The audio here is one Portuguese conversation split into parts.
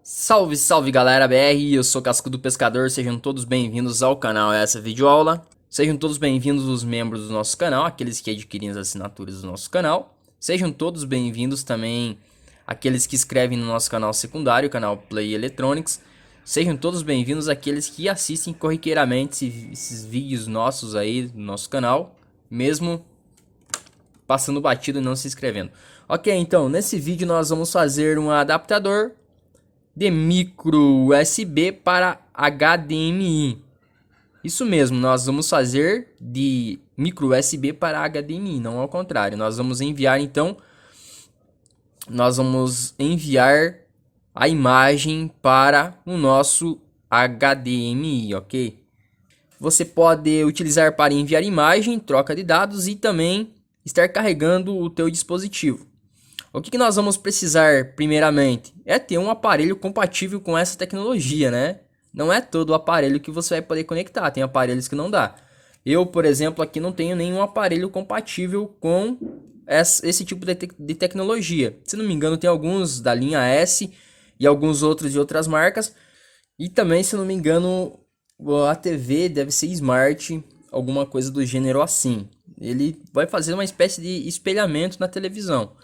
Salve, salve galera BR, eu sou Cascudo Pescador, sejam todos bem-vindos ao canal essa videoaula. Sejam todos bem-vindos os membros do nosso canal, aqueles que adquirem as assinaturas do nosso canal. Sejam todos bem-vindos também aqueles que escrevem no nosso canal secundário, o canal Play Electronics. Sejam todos bem-vindos aqueles que assistem corriqueiramente esses vídeos nossos aí no nosso canal, mesmo passando batido e não se inscrevendo. Ok, então, nesse vídeo nós vamos fazer um adaptador de micro USB para HDMI. Isso mesmo, nós vamos fazer de micro USB para HDMI, não ao contrário. Nós vamos enviar a imagem para o nosso HDMI, ok? Você pode utilizar para enviar imagem, troca de dados e também estar carregando o teu dispositivo. O que nós vamos precisar primeiramente é ter um aparelho compatível com essa tecnologia, né? Não é todo o aparelho que você vai poder conectar, tem aparelhos que não dá. Eu, por exemplo, aqui não tenho nenhum aparelho compatível com esse tipo de tecnologia. Se não me engano, tem alguns da linha S e alguns outros de outras marcas. E também, se não me engano, a TV deve ser Smart, alguma coisa do gênero assim. Ele vai fazer uma espécie de espelhamento na televisão.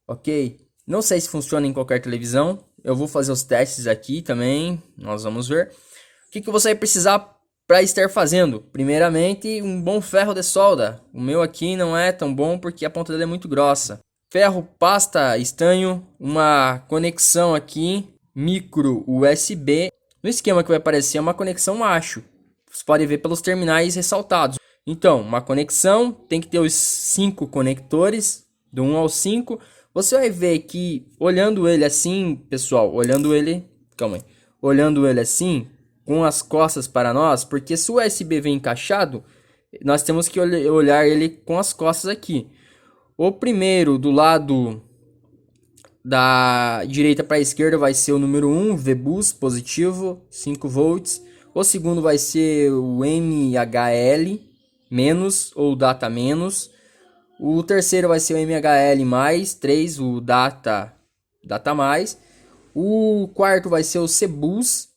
Ok, não sei se funciona em qualquer televisão. Eu vou fazer os testes aqui também. Nós vamos ver. O que você vai precisar para estar fazendo? Primeiramente, um bom ferro de solda. O meu aqui não é tão bom porque a ponta dele é muito grossa. Ferro, pasta, estanho, uma conexão aqui, micro USB. No esquema que vai aparecer é uma conexão macho. Você pode ver pelos terminais ressaltados. Então, uma conexão tem que ter os 5 conectores, do 1 ao 5. Você vai ver que, olhando ele assim, pessoal, olhando ele assim, com as costas para nós, porque se o USB vem encaixado, nós temos que olhar ele com as costas aqui. O primeiro, do lado da direita para a esquerda, vai ser o número 1, VBus, positivo, 5 volts. O segundo vai ser o MHL, menos, ou data menos. O terceiro vai ser o MHL mais 3, o data mais. O quarto vai ser o CBus,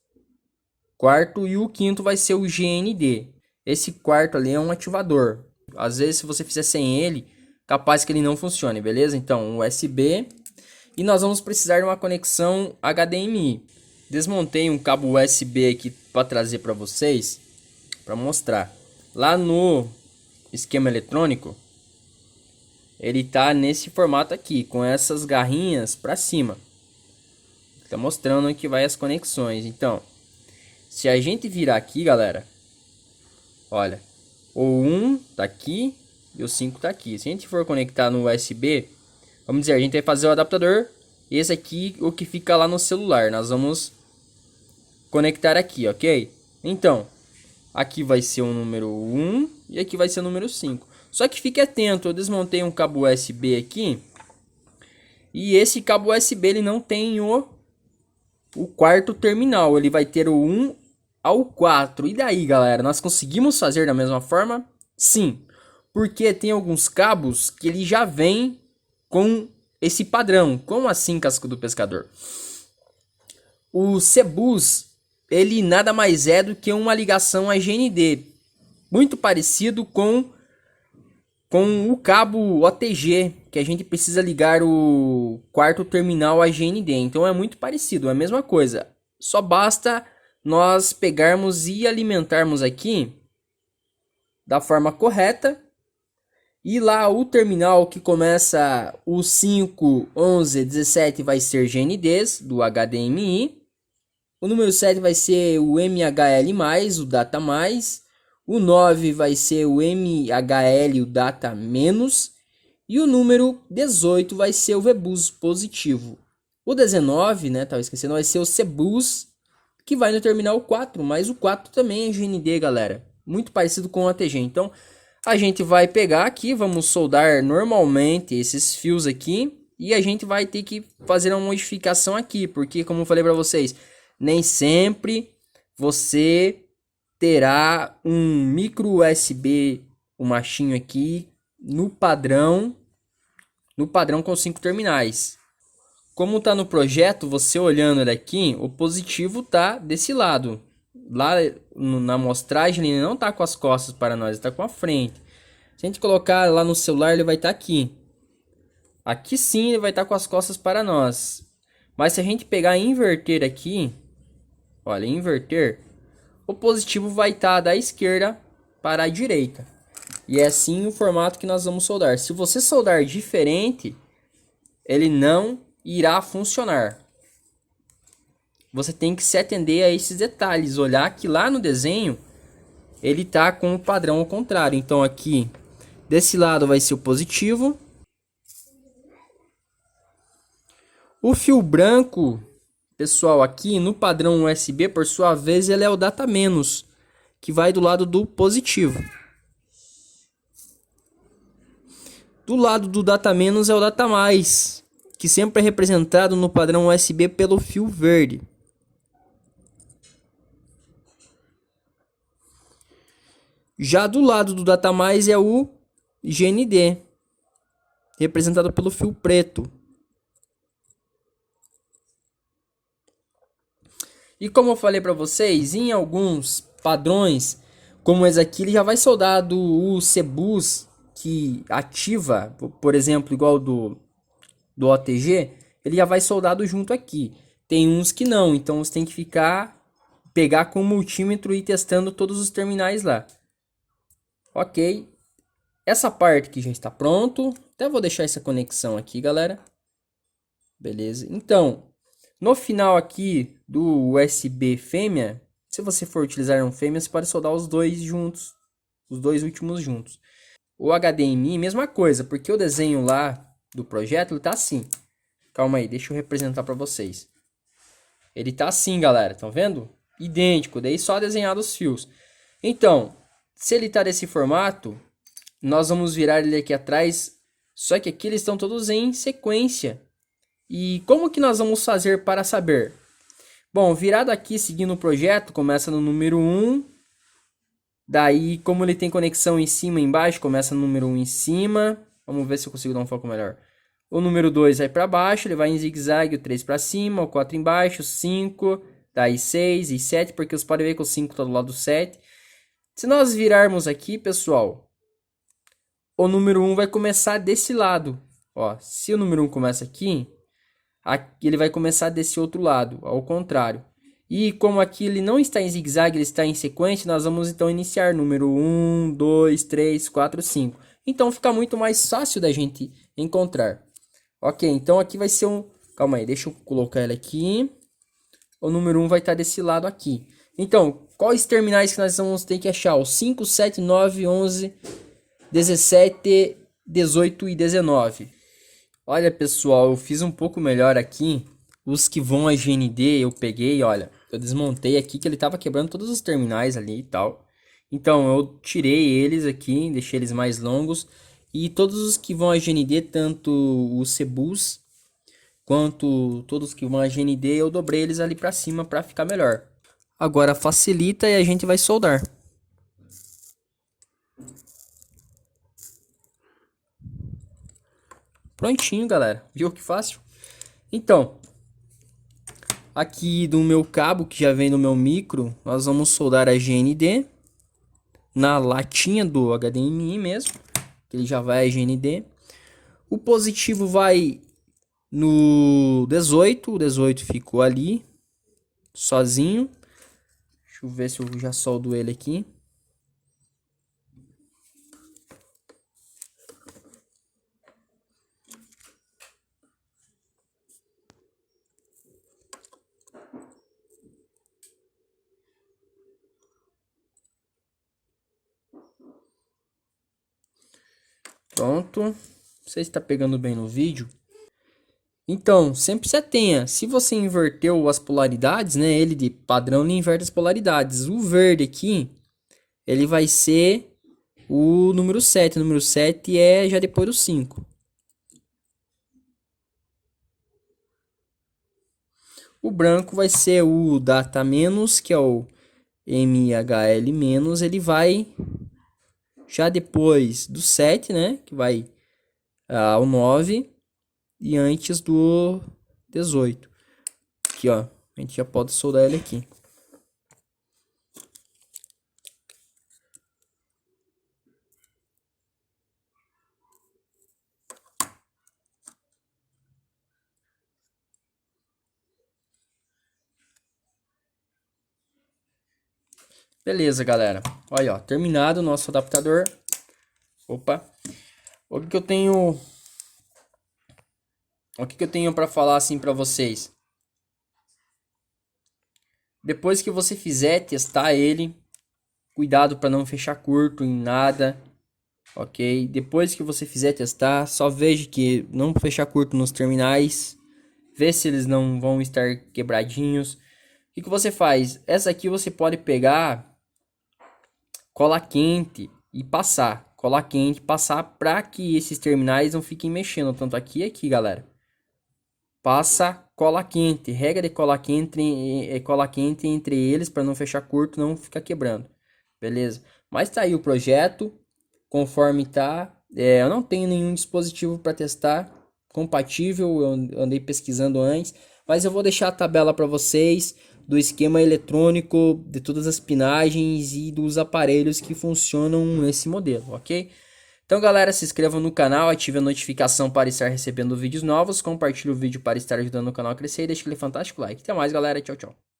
quarto, e o quinto vai ser o GND. Esse quarto ali é um ativador. Às vezes, se você fizer sem ele, capaz que ele não funcione, beleza? Então, USB. E nós vamos precisar de uma conexão HDMI. Desmontei um cabo USB aqui para trazer para vocês, para mostrar. Lá no esquema eletrônico, ele tá nesse formato aqui, com essas garrinhas para cima. Tá mostrando que vai as conexões. Então, se a gente virar aqui, galera, olha, o 1 tá aqui e o 5 tá aqui. Se a gente for conectar no USB, vamos dizer, a gente vai fazer o adaptador. Esse aqui, o que fica lá no celular, nós vamos conectar aqui, ok? Então, aqui vai ser o número 1 e aqui vai ser o número 5. Só que fique atento, eu desmontei um cabo USB aqui. E esse cabo USB ele não tem o quarto terminal. Ele vai ter o 1 ao 4. E daí, galera? Nós conseguimos fazer da mesma forma? Sim. Porque tem alguns cabos que ele já vem com esse padrão. Como assim, Cascudo Pescador? O CBus, ele nada mais é do que uma ligação a GND. Muito parecido com o cabo OTG, que a gente precisa ligar o quarto terminal a GND. Então é muito parecido, é a mesma coisa. Só basta nós pegarmos e alimentarmos aqui da forma correta. E lá o terminal que começa o 5, 11, 17 vai ser GNDs do HDMI. O número 7 vai ser o MHL+, o data mais. O 9 vai ser o MHL, o data menos. E o número 18 vai ser o VBus positivo. O 19, né, tava esquecendo, vai ser o CBus, que vai no terminal 4. Mas o 4 também é GND, galera. Muito parecido com o ATG. Então, a gente vai pegar aqui, vamos soldar normalmente esses fios aqui. E a gente vai ter que fazer uma modificação aqui. Porque, como eu falei para vocês, nem sempre você terá um micro USB, o machinho aqui, no padrão com 5 terminais. Como tá no projeto, você olhando ele aqui, o positivo tá desse lado. Lá na amostragem ele não tá com as costas para nós, ele tá com a frente. Se a gente colocar lá no celular, ele vai estar aqui. Aqui sim ele vai estar com as costas para nós. Mas se a gente pegar e inverter aqui, olha, inverter, o positivo vai estar da esquerda para a direita. E é assim o formato que nós vamos soldar. Se você soldar diferente, ele não irá funcionar. Você tem que se atender a esses detalhes, olhar que lá no desenho ele tá com o padrão ao contrário. Então aqui desse lado vai ser o positivo. O fio branco, pessoal, aqui no padrão USB, por sua vez, ele é o data menos, que vai do lado do positivo. Do lado do data menos é o data mais, que sempre é representado no padrão USB pelo fio verde. Já do lado do data mais é o GND, representado pelo fio preto. E como eu falei para vocês, em alguns padrões, como esse aqui, ele já vai soldado o CBus que ativa, por exemplo, igual do OTG, ele já vai soldado junto aqui. Tem uns que não, então você tem que pegar com o multímetro e ir testando todos os terminais lá. Ok, essa parte aqui já está pronto. Até vou deixar essa conexão aqui, galera. Beleza, então no final aqui do USB fêmea, se você for utilizar um fêmea, você pode soldar os dois juntos, os dois últimos juntos. O HDMI, mesma coisa, porque o desenho lá do projeto, ele tá assim. Calma aí, deixa eu representar para vocês. Ele tá assim, galera, estão vendo? Idêntico, daí só desenhar os fios. Então, se ele tá desse formato, nós vamos virar ele aqui atrás, só que aqui eles estão todos em sequência. E como que nós vamos fazer para saber? Bom, virado aqui, seguindo o projeto, começa no número 1. Daí, como ele tem conexão em cima e embaixo, começa no número 1 em cima. Vamos ver se eu consigo dar um foco melhor. O número 2 vai para baixo, ele vai em zigue-zague, o 3 para cima, o 4 embaixo, o 5, daí 6 e 7, porque vocês podem ver que o 5 está do lado do 7. Se nós virarmos aqui, pessoal, o número 1 vai começar desse lado. Ó, se o número 1 começa aqui, ele vai começar desse outro lado, ao contrário. E como aqui ele não está em zigue-zague, ele está em sequência, nós vamos então iniciar número 1, 2, 3, 4, 5. Então fica muito mais fácil da gente encontrar. Ok, então aqui vai ser um... Calma aí, deixa eu colocar ele aqui. O número 1 vai estar desse lado aqui. Então, quais terminais que nós vamos ter que achar? O 5, 7, 9, 11, 17, 18 e 19. Olha, pessoal, eu fiz um pouco melhor aqui. Os que vão a GND eu peguei, olha, eu desmontei aqui que ele tava quebrando todos os terminais ali e tal. Então eu tirei eles aqui, deixei eles mais longos. E todos os que vão a GND, tanto o CBus quanto todos que vão a GND, eu dobrei eles ali pra cima pra ficar melhor. Agora facilita e a gente vai soldar. Prontinho, galera. Viu que fácil? Então, aqui do meu cabo, que já vem no meu micro, nós vamos soldar a GND na latinha do HDMI mesmo, que ele já vai a GND. O positivo vai no 18, o 18 ficou ali, sozinho. Deixa eu ver se eu já soldo ele aqui. Pronto. Não sei se está pegando bem no vídeo. Então, sempre se atenha. Se você inverteu as polaridades, né? Ele de padrão ele inverte as polaridades. O verde aqui, ele vai ser o número 7. O número 7 é já depois do 5. O branco vai ser o data menos, que é o MHL menos. Ele vai já depois do 7, né? Que vai ao 9. E antes do 18. Aqui, ó. A gente já pode soldar ele aqui. Beleza, galera. Olha, ó, terminado o nosso adaptador. Opa. O que eu tenho para falar assim para vocês? Depois que você fizer testar ele, cuidado para não fechar curto em nada, ok? Depois que você fizer testar, só veja que não fechar curto nos terminais, vê se eles não vão estar quebradinhos. O que você faz? Essa aqui você pode pegar cola quente e passar. Cola quente, passar para que esses terminais não fiquem mexendo tanto aqui e aqui, galera. Passa cola quente, regra de cola quente entre eles para não fechar curto, não ficar quebrando. Beleza? Mas tá aí o projeto, conforme tá. Eu não tenho nenhum dispositivo para testar compatível, eu andei pesquisando antes, mas eu vou deixar a tabela para vocês do esquema eletrônico, de todas as pinagens e dos aparelhos que funcionam nesse modelo, ok? Então, galera, se inscrevam no canal, ative a notificação para estar recebendo vídeos novos, compartilhe o vídeo para estar ajudando o canal a crescer e deixe aquele fantástico like. Até mais, galera. Tchau, tchau.